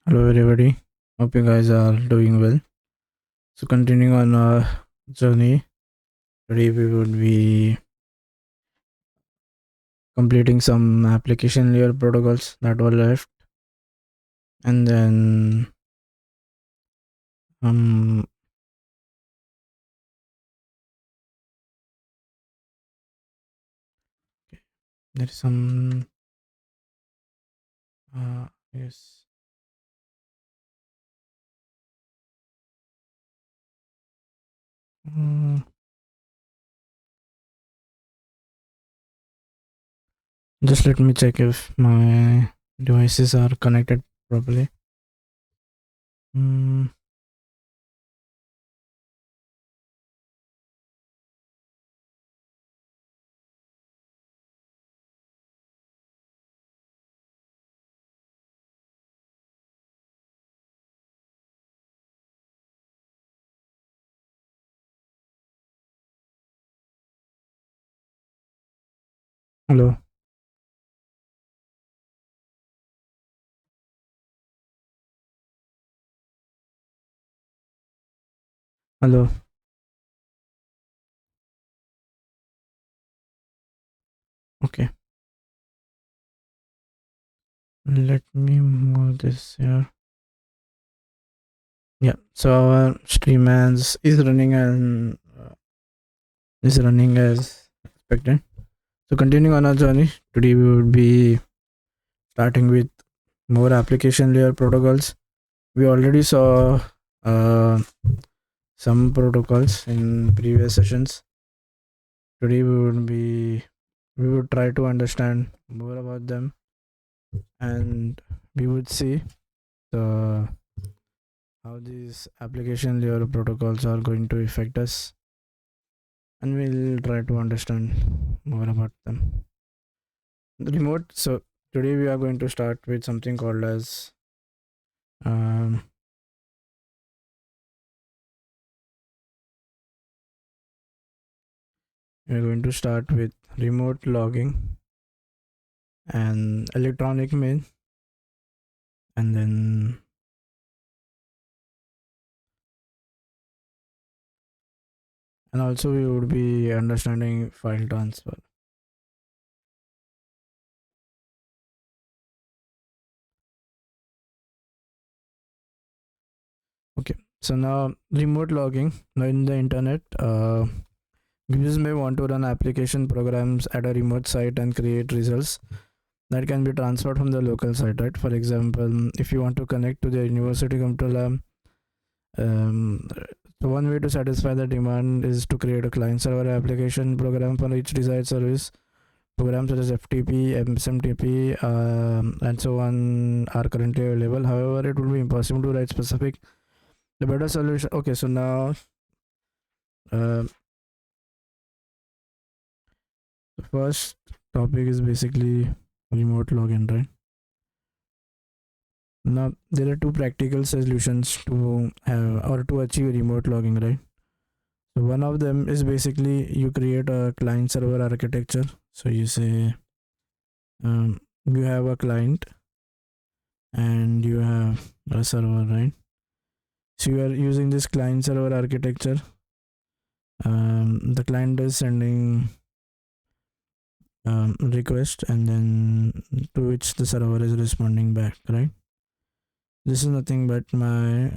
Hello, everybody. Hope you guys are doing well. So, continuing on our journey, today we would be completing some application layer protocols that were left, and then um, there is some yes. Uh, just let me check if my devices are connected properly. Mm, hello, hello. Okay, let me move this here. Yeah, so our stream is running and is running as expected. So continuing on our journey, today we will be starting with more application layer protocols. We already saw uh, some protocols in previous sessions. Today we would try to understand more about them, and we would see the how these application layer protocols are going to affect us, and we'll try to understand more about them. The remote. So today we are going to start with something called as um, we're going to start with remote logging and electronic mail, and then and also we would be understanding file transfer. Okay, so now remote logging. Now in the internet, users may want to run application programs at a remote site and create results that can be transferred from the local site, right? For example, if you want to connect to the university computer lab, so one way to satisfy the demand is to create a client server application program for each desired service. Programs such as FTP, SMTP, and so on are currently available. However, it will be impossible to write specific. The better solution. Okay, so now uh, the first topic is basically remote login, right? Now there are two practical solutions to have or to achieve remote logging, right? So one of them is basically you create a client server architecture. So you say you have a client and you have a server, right? So you are using this client server architecture. The client is sending request, and then to which the server is responding back, right? This is nothing but my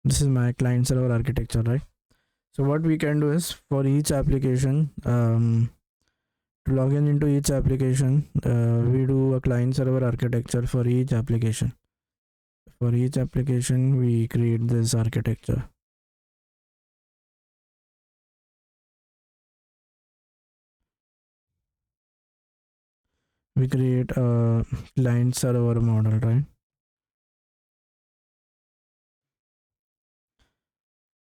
this is my client server architecture, right? So what we can do is for each application, to log in into each application, we do a client server architecture for each application. For each application, we create this architecture. We create a client server model, right?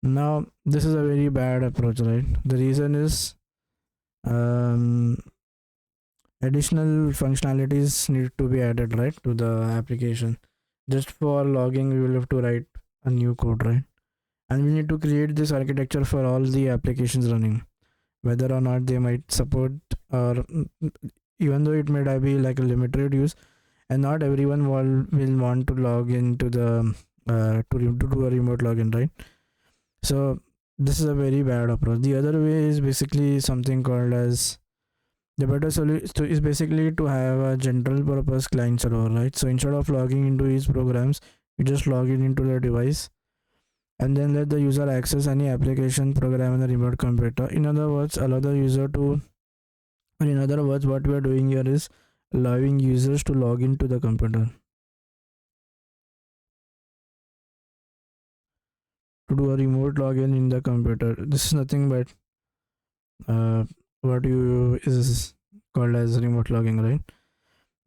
Now this is a very bad approach, right? The reason is um, additional functionalities need to be added, right, to the application. Just for logging we will have to write a new code, right? And we need to create this architecture for all the applications running. whether or not they might support, or even though it may be like a limited use, and not everyone will want to log into the to do a remote login, right? So this is a very bad approach. The other way is basically something called as the better solution is basically to have a general purpose client server, right? So instead of logging into each programs, you just log in into the device and then let the user access any application program in the remote computer. In other words, allow the user to, or in other words, what we are doing here is allowing users to log into the computer to do a remote login in the computer. This is nothing but uh, what you is called as remote logging, right?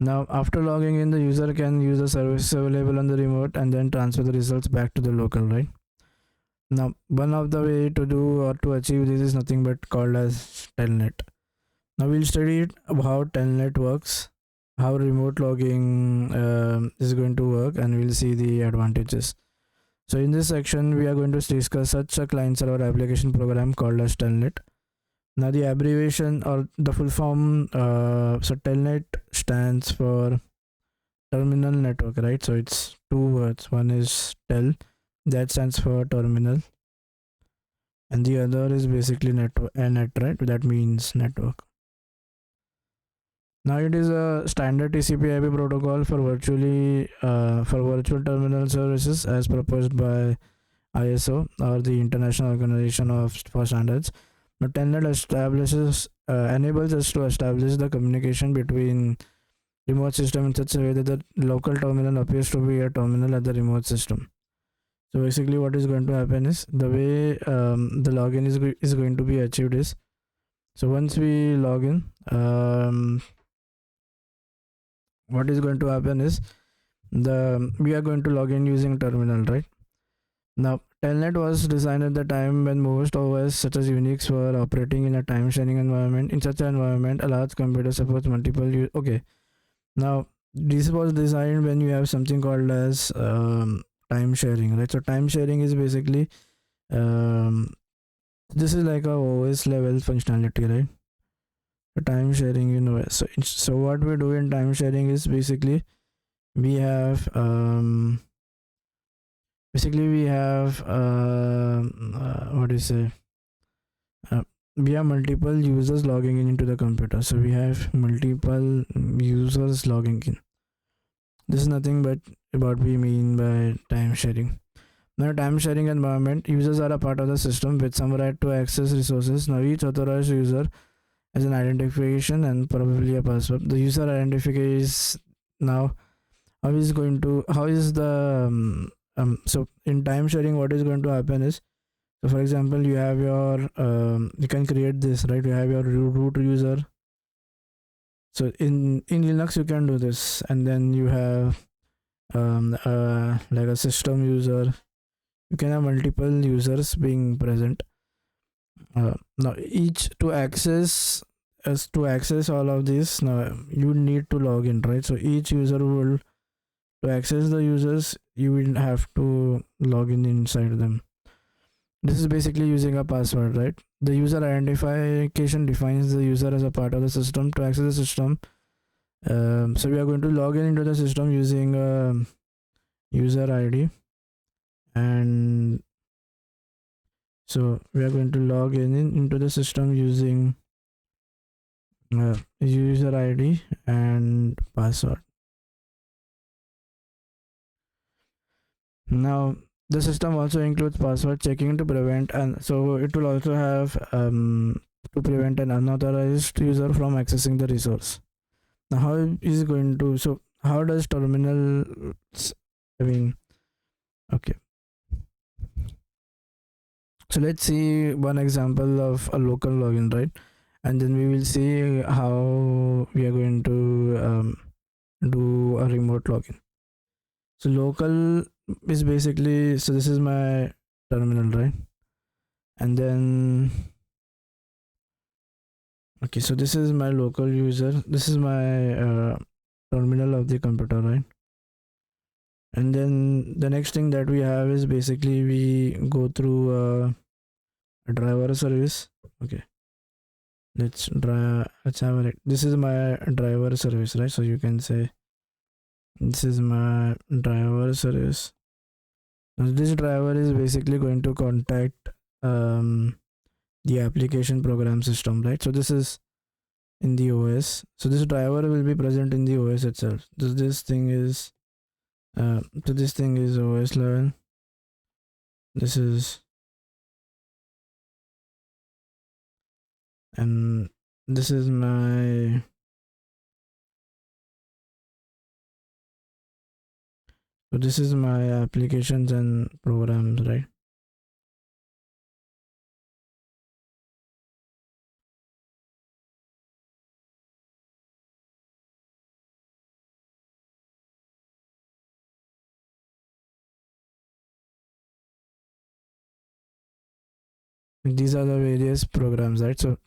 Now, after logging in, the user can use the service available on the remote and then transfer the results back to the local, right? Now, one of the way to do or to achieve this is nothing but called as Telnet. Now, we'll study how Telnet works, how remote logging is going to work, and we'll see the advantages. So, in this section, we are going to discuss such a client server application program called as Telnet. Now, the abbreviation or the full form, so Telnet stands for terminal network, right? So it's two words. One is tel, that stands for terminal, and the other is basically network and net, right? That means network. Now it is a standard TCP/IP protocol for virtual terminal services as proposed by ISO, or the International Organization for Standards. Now Telnet enables us to establish the communication between remote system in such a way that the local terminal appears to be a terminal at the remote system. So basically what is going to happen is the way the login is going to be achieved is, so once we log in, what is going to happen is we are going to log in using terminal, right? Now Telnet was designed at the time when most OS such as Unix were operating in a time sharing environment. In such an environment, a large computer supports multiple okay. Now this was designed when you have something called as time sharing, right? So time sharing is basically this is like a OS level functionality, right? The time sharing in OS. So what we do in time sharing is basically we have what do you say, we have multiple users logging in into the computer. So we have multiple users logging in. This is nothing but what we mean by time sharing. Now, time sharing environment, users are a part of the system with some right to access resources. Now, each authorized user has an identification and probably a password. The user identifier is now how is the so in time sharing, what is going to happen is, so for example, you have your you can create this, right? You have your root user. So in Linux you can do this, and then you have like a system user. You can have multiple users being present. Now each to access all of this, now you need to log in, right? So each user will, to access the users, you will have to log in inside them. This is basically using a password, right? The user identification defines the user as a part of the system. To access the system, so we are going to log in into the system using user ID, and so we are going to log into the system using user ID and password. Now the system also includes password checking to prevent, and so it will also have to prevent an unauthorized user from accessing the resource. Now how is it going to, so how does terminal, I mean, okay, so let's see one example of a local login, right? And then we will see how we are going to do a remote login. So local is basically, so this is my terminal, right? And then okay, so this is my local user, this is my terminal of the computer, right? And then the next thing that we have is basically we go through a driver service. Okay, let's have a look. This is my driver service, right? So you can say this is my driver service. Now this driver is basically going to contact the application program system, right? So this is in the OS. So this driver will be present in the OS itself. This thing is so this thing is OS level. This is, and this is my, so this is my applications and programs, right? These are the various programs, right? So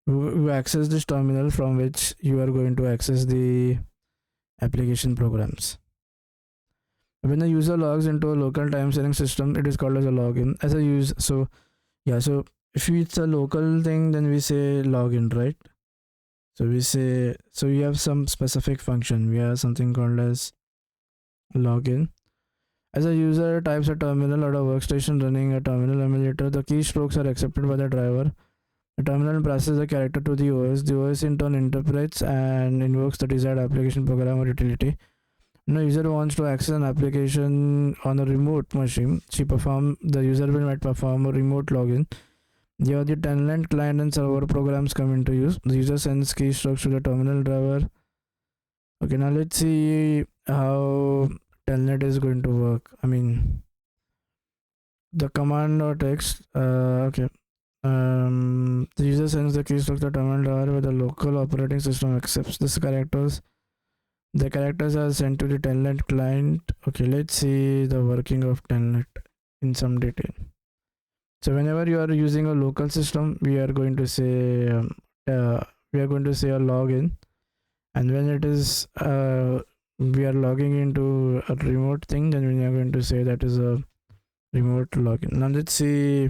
you access this terminal from which you are going to access the application programs. When the user logs into a local time sharing system, it is called as a login. As a use, so yeah, so if it's a local thing, then we say login, right? So we say, so we have some specific function. We have something called as login. As a user types a terminal or a workstation running a terminal emulator, the keystrokes are accepted by the driver. The terminal passes the character to the OS. The OS in turn interprets and invokes the desired application program or utility. When a user wants to access an application on a remote machine, the user will might perform a remote login. Here the Telnet client and server programs come into use. The user sends keystrokes to the terminal driver. Okay, now let's see how Telnet is going to work. I mean, the command or text. Okay. The user sends the keys to the terminal driver where the local operating system accepts these characters. The characters are sent to the Telnet client. Okay, let's see the working of Telnet in some detail. So whenever you are using a local system, we are going to say a login, and when it is we are logging into a remote thing, then we are going to say that is a remote login. Now let's see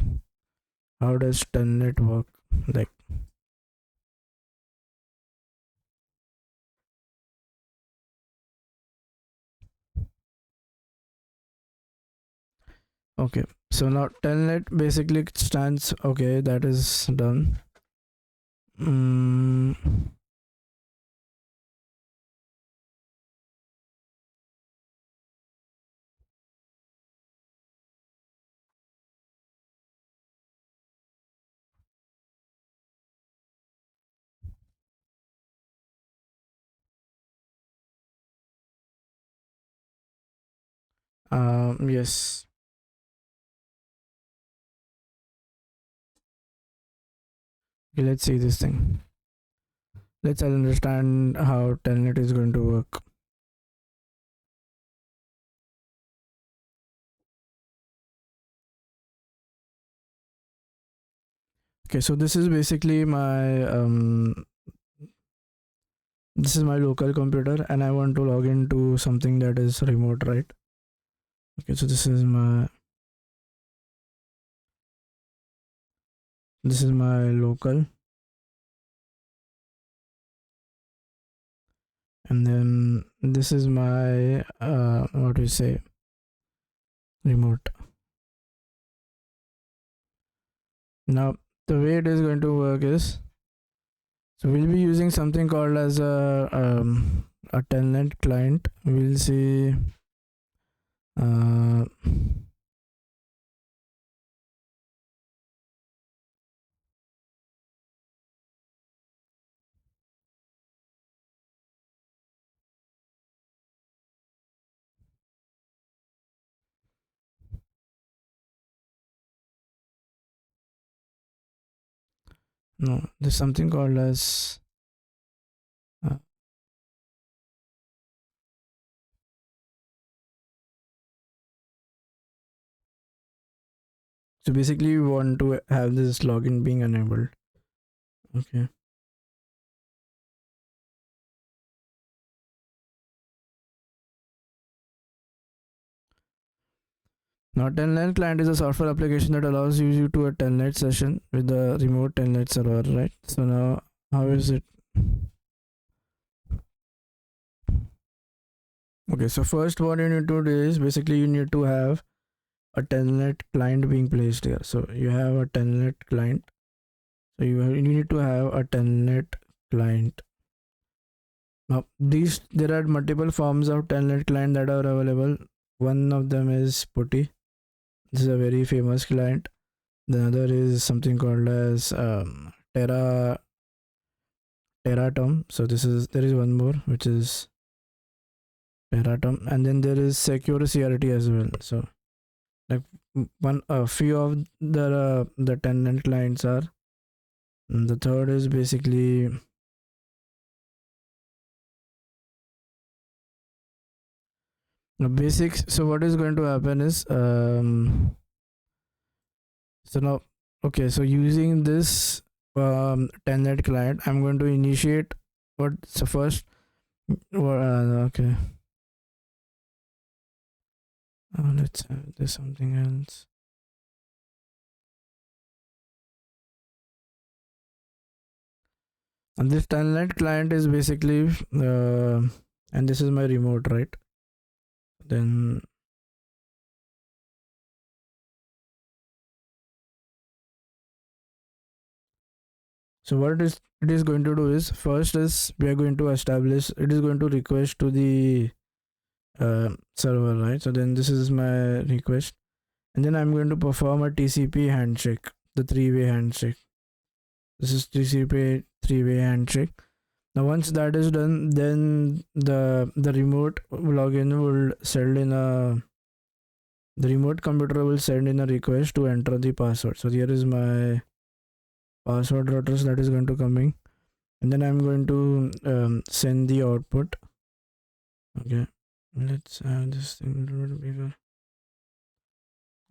how does Telnet work. Like, okay, so now Telnet basically stands. Okay, that is done. mm, yes. Okay, let's see this thing. Let's understand how Telnet is going to work. Okay, so this is basically my this is my local computer, and I want to log into something that is remote, right? Okay, so this is my local, and then this is my what do you say, remote. Now the way it is going to work is, so we'll be using something called as a Telnet client. We'll see uh, no, there's something called as uh, so basically we want to have this login being enabled. Okay, Now, Telnet client is a software application that allows you to a Telnet session with the remote Telnet server, right? So now, how is it? Okay, so first what you need to do is basically you need to have a Telnet client being placed here. So you have a Telnet client. So you need to have a Telnet client. Now there are multiple forms of Telnet client that are available. One of them is Putty. This is a very famous client. The other is something called as Teratom. So there is one more which is Teratom, and then there is Secure CRT as well. So like a few of the Telnet clients are. And the third is basically the basics. So what is going to happen is so now, okay, so using this Telnet client, I'm going to initiate so first okay, let's have this something else. And this Telnet client is basically and this is my remote, right? Then so what it is going to do is first is we are going to establish, it is going to request to the server, right? So then this is my request, and then I'm going to perform a TCP handshake, the three-way handshake. This is TCP three-way handshake. Now once that is done, then the remote login will send in a the remote computer will send in a request to enter the password. So here is my password address that is going to coming, and then I'm going to send the output. Okay, let's have this thing a little bit bigger,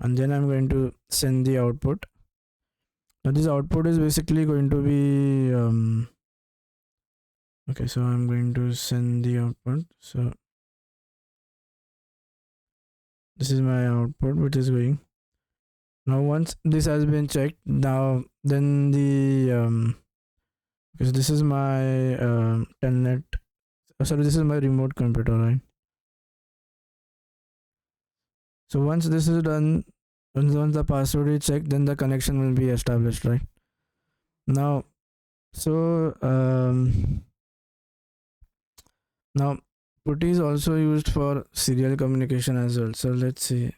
and then I'm going to send the output. Now this output is basically going to be okay, so I'm going to send the output. So this is my output which is going. Now once this has been checked, now then the because this is my Telnet, sorry, this is my remote computer, right? So once this is done, once the password is checked, then the connection will be established, right? Now so now putty is also used for serial communication as well. So let's see.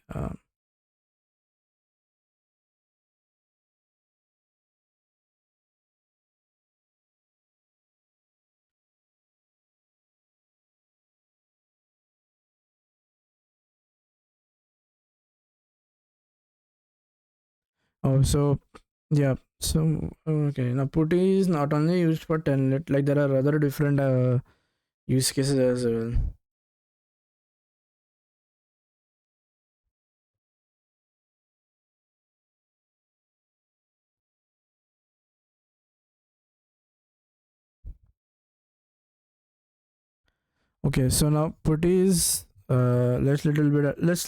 Oh, so yeah. So okay, now putty is not only used for Telnet, like there are other different use cases as well. Okay, so now putty is let's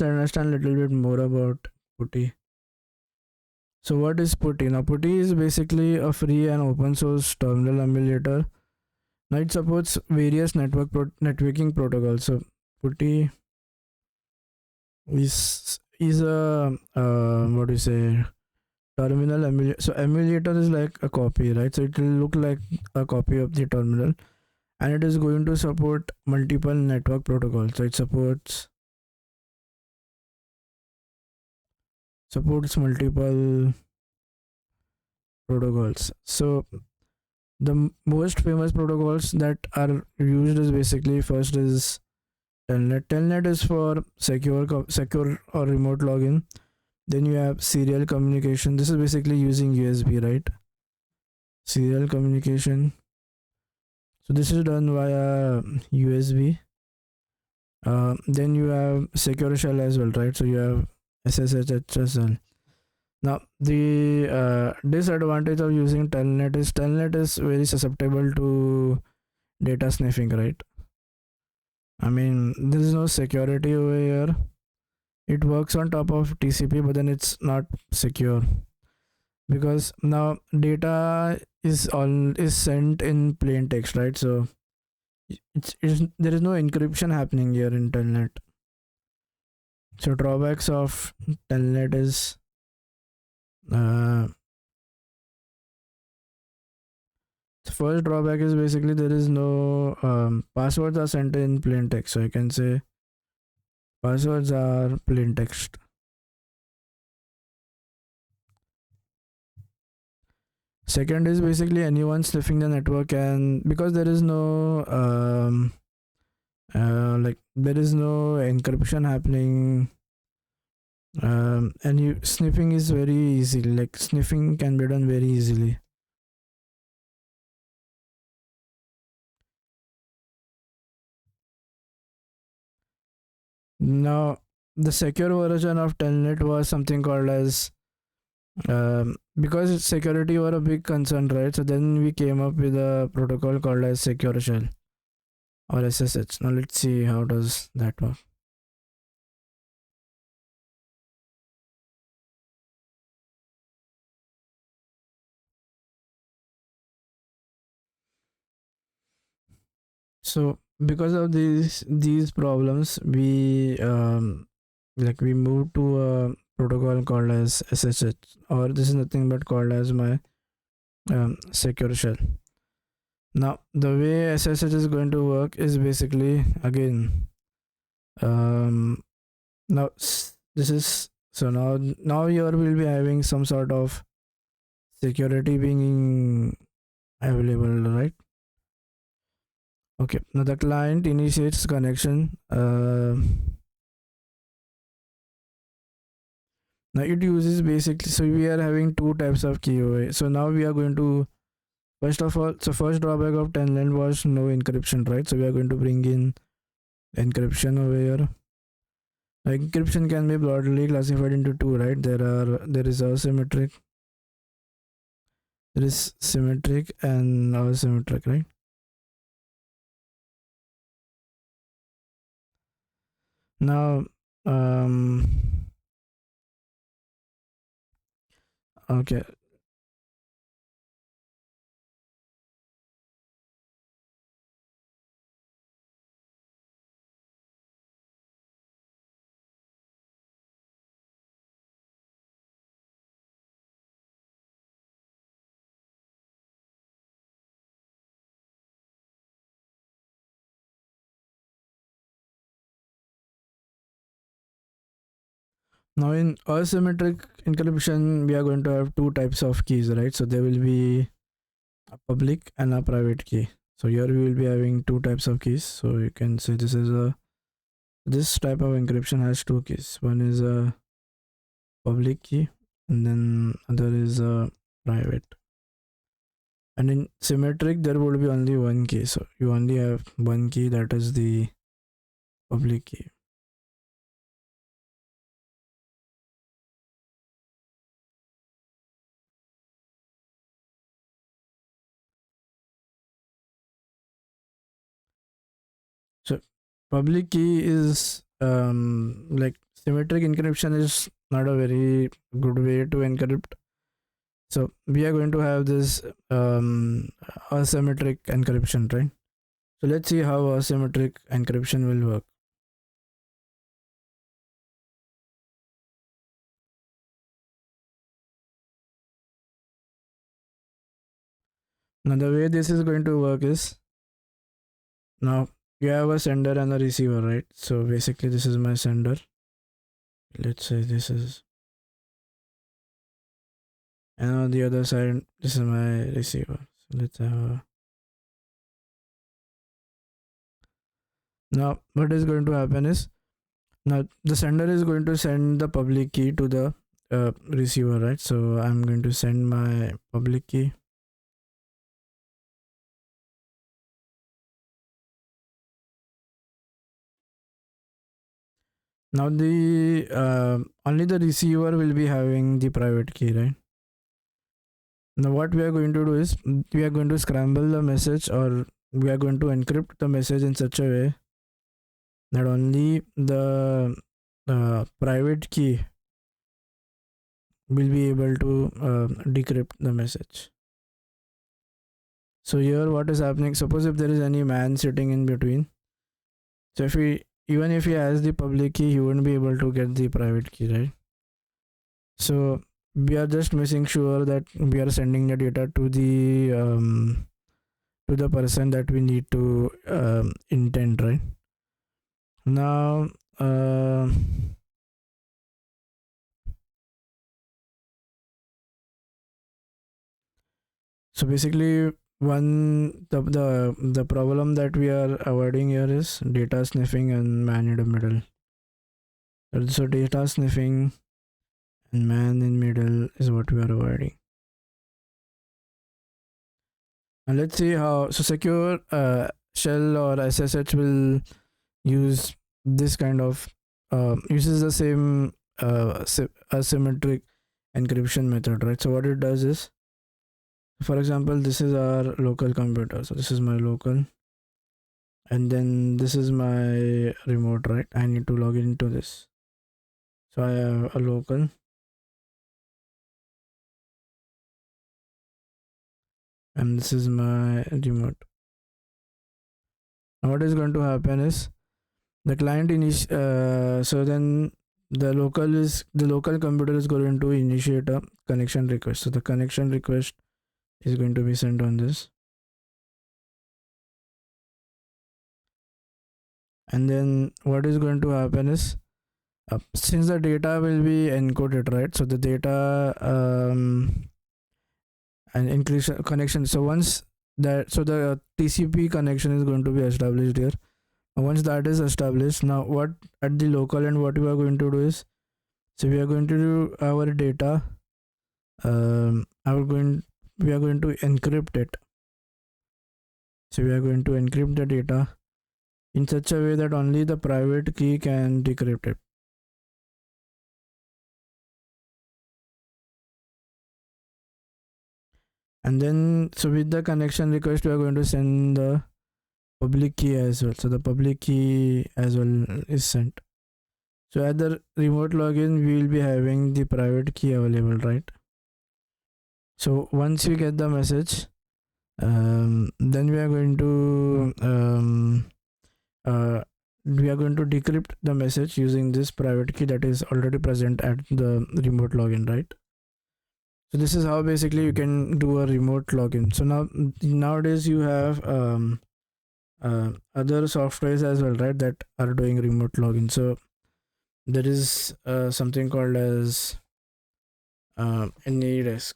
understand a little bit more about putty. So what is putty? Now putty is basically a free and open source terminal emulator. Now it supports various networking protocols. So putty is a what do you say, terminal emulator. So emulator is like a copy, right? So it will look like a copy of the terminal, and it is going to support multiple network protocols. So it supports multiple protocols. So the most famous protocols that are used is basically first is Telnet. Telnet is for secure or remote login. Then you have serial communication. This is basically using USB, right? Serial communication. So this is done via USB. Then you have secure shell as well, right? So you have SSH as well. Now the disadvantage of using Telnet is very susceptible to data sniffing, right? I mean, there is no security over here. it works on top of TCP, but then it's not secure because now data is sent in plain text, right? So it's there is no encryption happening here in Telnet. So drawbacks of Telnet is uh, the first drawback is basically there is no passwords are sent in plain text. So I can say passwords are plain text. Second is basically anyone sniffing the network, and because there is no like there is no encryption happening, and you sniffing is very easy. Like sniffing can be done very easily. Now the secure version of Telnet was something called as because security were a big concern, right? So then we came up with a protocol called as secure shell or SSH. Now let's see how does that work. So because of these problems, we moved to a protocol called as SSH, or this is nothing but called as my secure shell. Now the way SSH is going to work is basically again um, this is so now here we'll be having some sort of security being available, right? Okay, now the client initiates connection. Now it uses basically, so we are having two types of KOA. So now we are going to first of all, so first drawback of Telnet was no encryption, right? So we are going to bring in encryption over here. Now, encryption can be broadly classified into two, right? There is asymmetric, there is symmetric and asymmetric, right? Now okay. Now in asymmetric encryption, we are going to have two types of keys, right? So there will be a public and a private key. So here we will be having two types of keys. So you can say this type of encryption has two keys. One is a public key, and then other is a private. And in symmetric, there will be only one key. So you only have one key, that is the public key. So public key is like symmetric encryption is not a very good way to encrypt. So we are going to have this asymmetric encryption, right? So let's see how asymmetric encryption will work. Now the way this is going to work is, now you have a sender and a receiver, right? So basically this is my sender. Let's say this is, and on the other side this is my receiver. So let's have now what is going to happen is, now the sender is going to send the public key to the receiver, right? So I'm going to send my public key. Now the only the receiver will be having the private key, right? Now what we are going to do is we are going to scramble the message, or we are going to encrypt the message in such a way that only the private key will be able to decrypt the message. So here what is happening, suppose if there is any man sitting in between, so if he, even if he has the public key, he wouldn't be able to get the private key, right? So we are just making sure that we are sending the data to the person that we need to intend, right? Now so basically the problem that we are avoiding here is data sniffing and man in the middle. So data sniffing and man in middle is what we are avoiding. And let's see how, so secure shell or SSH will use this kind of uses the same asymmetric encryption method, right? So what it does is, for example, this is our local computer, so this is my local, and then this is my remote, right? I need to log into this, so I have a local, and this is my remote. Now what is going to happen is, the client so then the local computer is going to initiate a connection request. So the connection request is going to be sent on this, and then what is going to happen is, since the data will be encoded, right? So the data and encryption connection, so once that, so the TCP connection is going to be established here. Once that is established, now what at the local end, what we are going to do is, so we are going to do our data, we are going to encrypt it. So we are going to encrypt the data in such a way that only the private key can decrypt it. And then, so with the connection request, we are going to send the public key as well. So the public key as well is sent. So at the remote login, we will be having the private key available, right? So once we get the message, then we are going to decrypt the message using this private key that is already present at the remote login, right? So this is how basically you can do a remote login. So nowadays you have other softwares as well, right, that are doing remote login. So there is something called as AnyDesk.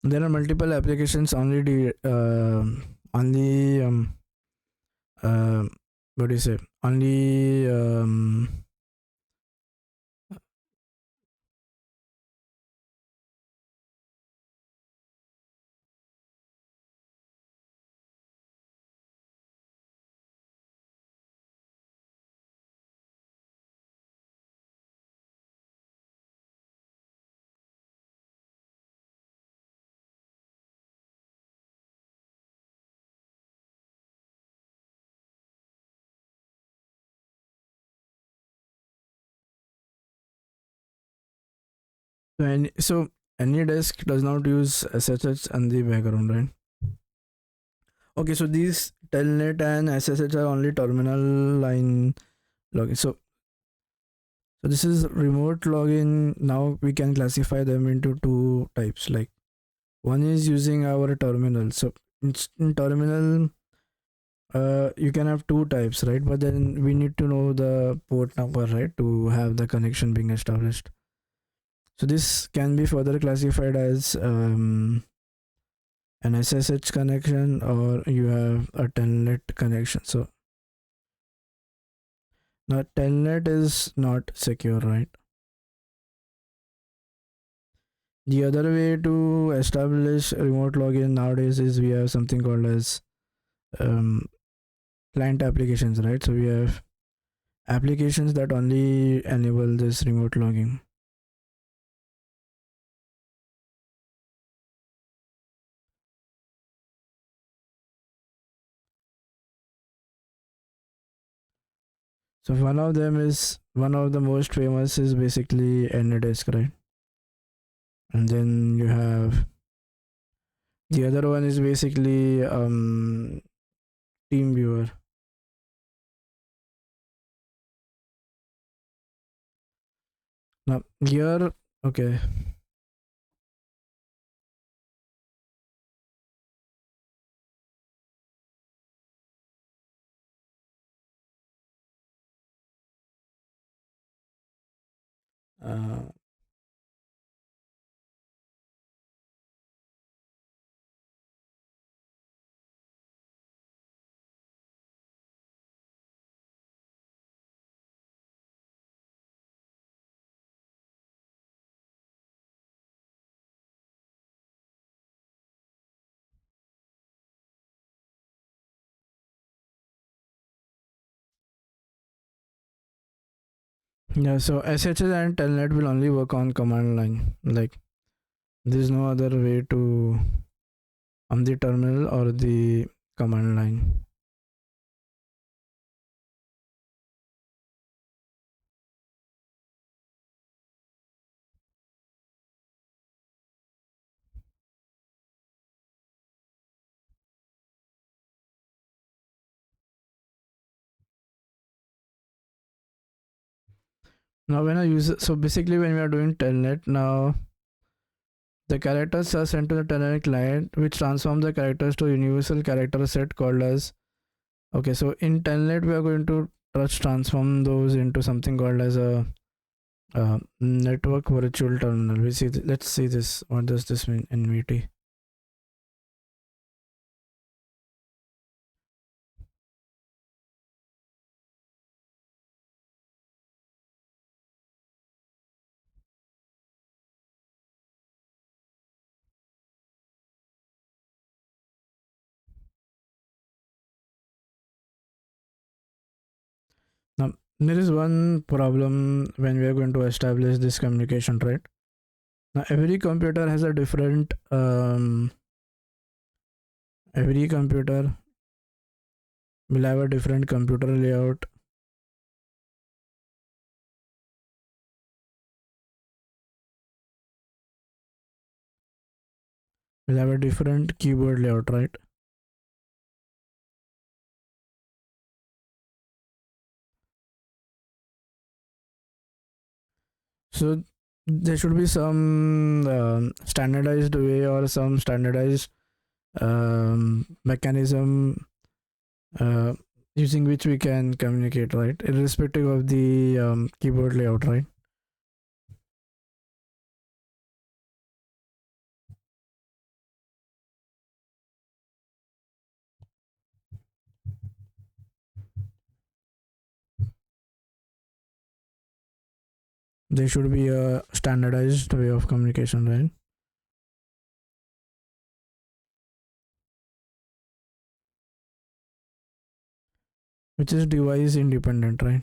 There are multiple applications only what do you say, only so AnyDesk does not use SSH in the background, right? Okay, so these Telnet and SSH are only terminal line login. So this is remote login. Now we can classify them into two types. Like, one is using our terminal. So in terminal, you can have two types, right? But then we need to know the port number, right, to have the connection being established. So this can be further classified as an SSH connection, or you have a Telnet connection. So now Telnet is not secure, right? The other way to establish remote login nowadays is we have something called as client applications, right? So we have applications that only enable this remote logging. So one of the most famous is basically Anydesk, right? And then you have the other one is basically TeamViewer. Now here, okay. Uh, yeah, so SSH and Telnet will only work on command line. Like there's no other way to on the terminal or the command line. Now when I use so basically when we are doing Telnet now the characters are sent to the Telnet client which transform the characters to a universal character set called as okay, so in Telnet we are going to transform those into something called as a network virtual terminal. We see let's see this. What does this mean? NVT. Now there is one problem when we are going to establish this communication, right? Now every computer has a different every computer will have a different computer layout, will have a different keyboard layout, right? So there should be some standardized way or some standardized mechanism uh, using which we can communicate, right? Irrespective of the keyboard layout, right? There should be a standardized way of communication, right? Which is device independent, right?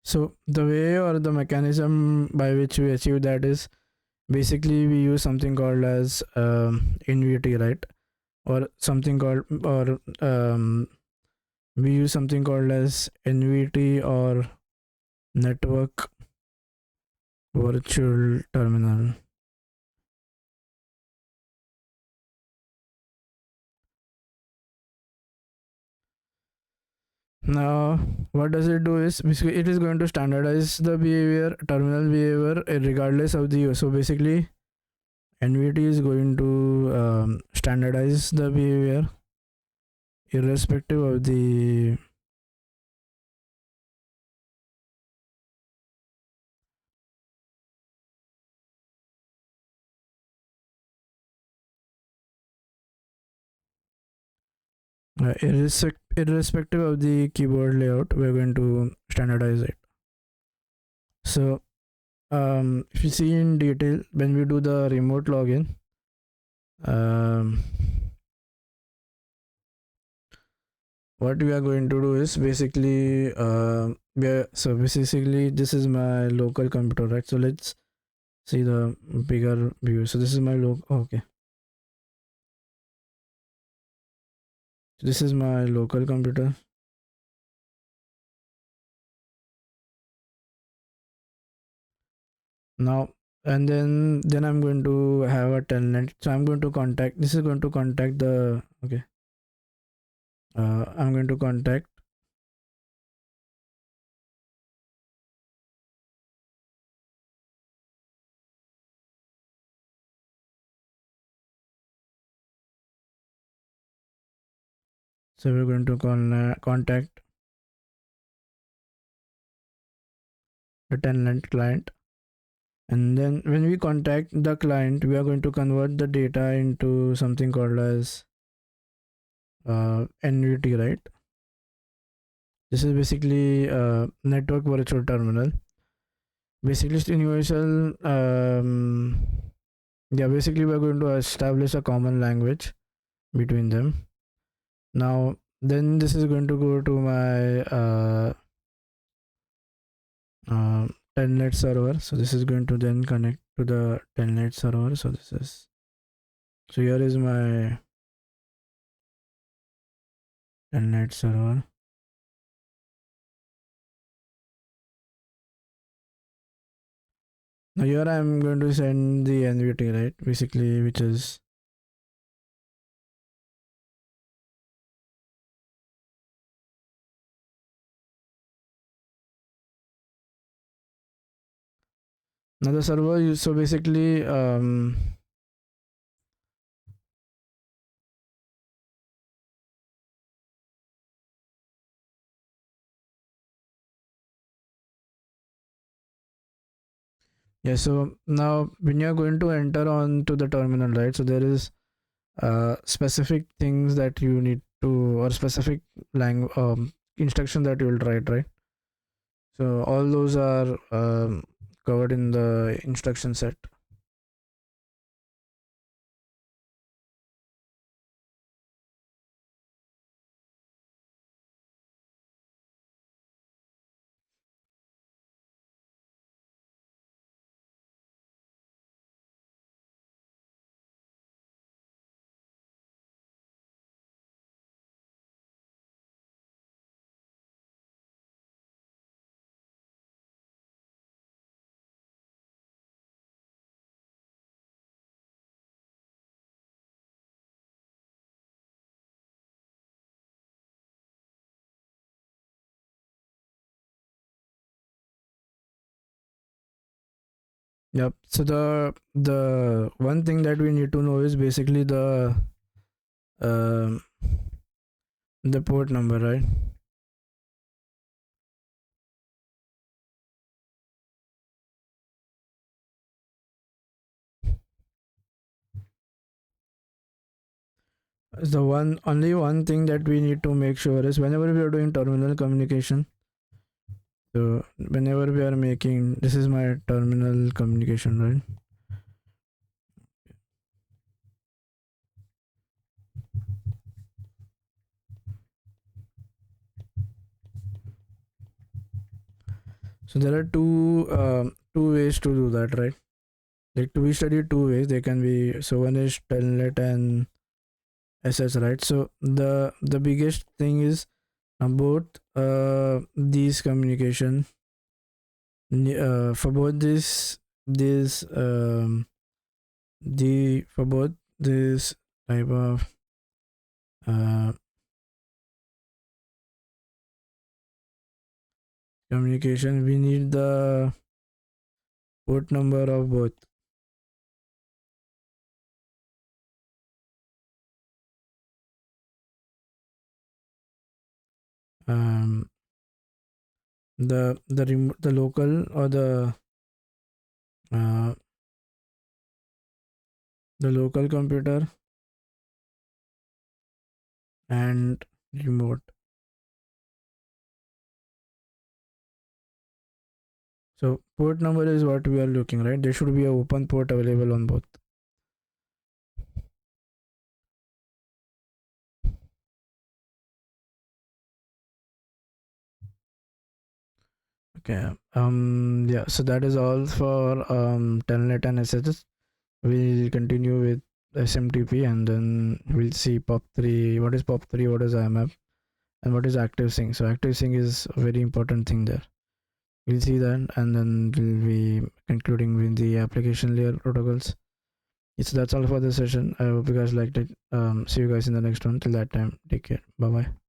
So the way or the mechanism by which we achieve that is basically we use something called as NVT, right? Or something called or we use something called as NVT or network virtual terminal. Now what does it do is basically it is going to standardize the behavior, terminal behavior, regardless of the so basically NVT is going to standardize the behavior irrespective of the irrespective of the keyboard layout. We're going to standardize it. So if you see in detail when we do the remote login, um, what we are going to do is basically so basically this is my local computer, right? So let's see the bigger view. So this is my local. Okay, This is my local computer. Now, and then I'm going to have a telnet. So I'm going to contact. This is going to contact the okay. I'm going to contact. So we're going to contact the telnet client, and then when we contact the client, we are going to convert the data into something called as NVT, right? This is basically network virtual terminal. Basically, it's universal. Yeah, basically, we're going to establish a common language between them. Now, then this is going to go to my telnet server. So this is going to then connect to the telnet server. So here is my telnet server. Now here I'm going to send the NVT, right? Basically, which is now the server. So basically, yeah. So now when you're going to enter onto the terminal, right? So there is specific things that you need to, or specific instruction that you will write, right? So all those are covered in the instruction set. Yep. So the one thing that we need to know is basically um the port number, right? The only one thing that we need to make sure is whenever we are doing terminal communication. So whenever we are making, this is my terminal communication, right? So there are two ways to do that, right? Like to be studied two ways. They can be, so one is Telnet and SSH, right? So the biggest thing is both these communication for both this the for both this type of uh, communication, we need the port number of both. um the local or uh, the local computer and remote. So port number is what we are looking, right? There should be a open port available on both. Okay. Yeah. So that is all for Telnet and SSH. We'll continue with SMTP, and then we'll see POP3. What is POP3? What is IMAP? And what is active sync? So active sync is a very important thing there. We'll see that, and then we'll be concluding with the application layer protocols. So that's all for this session. I hope you guys liked it. See you guys in the next one. Till that time, take care. Bye bye.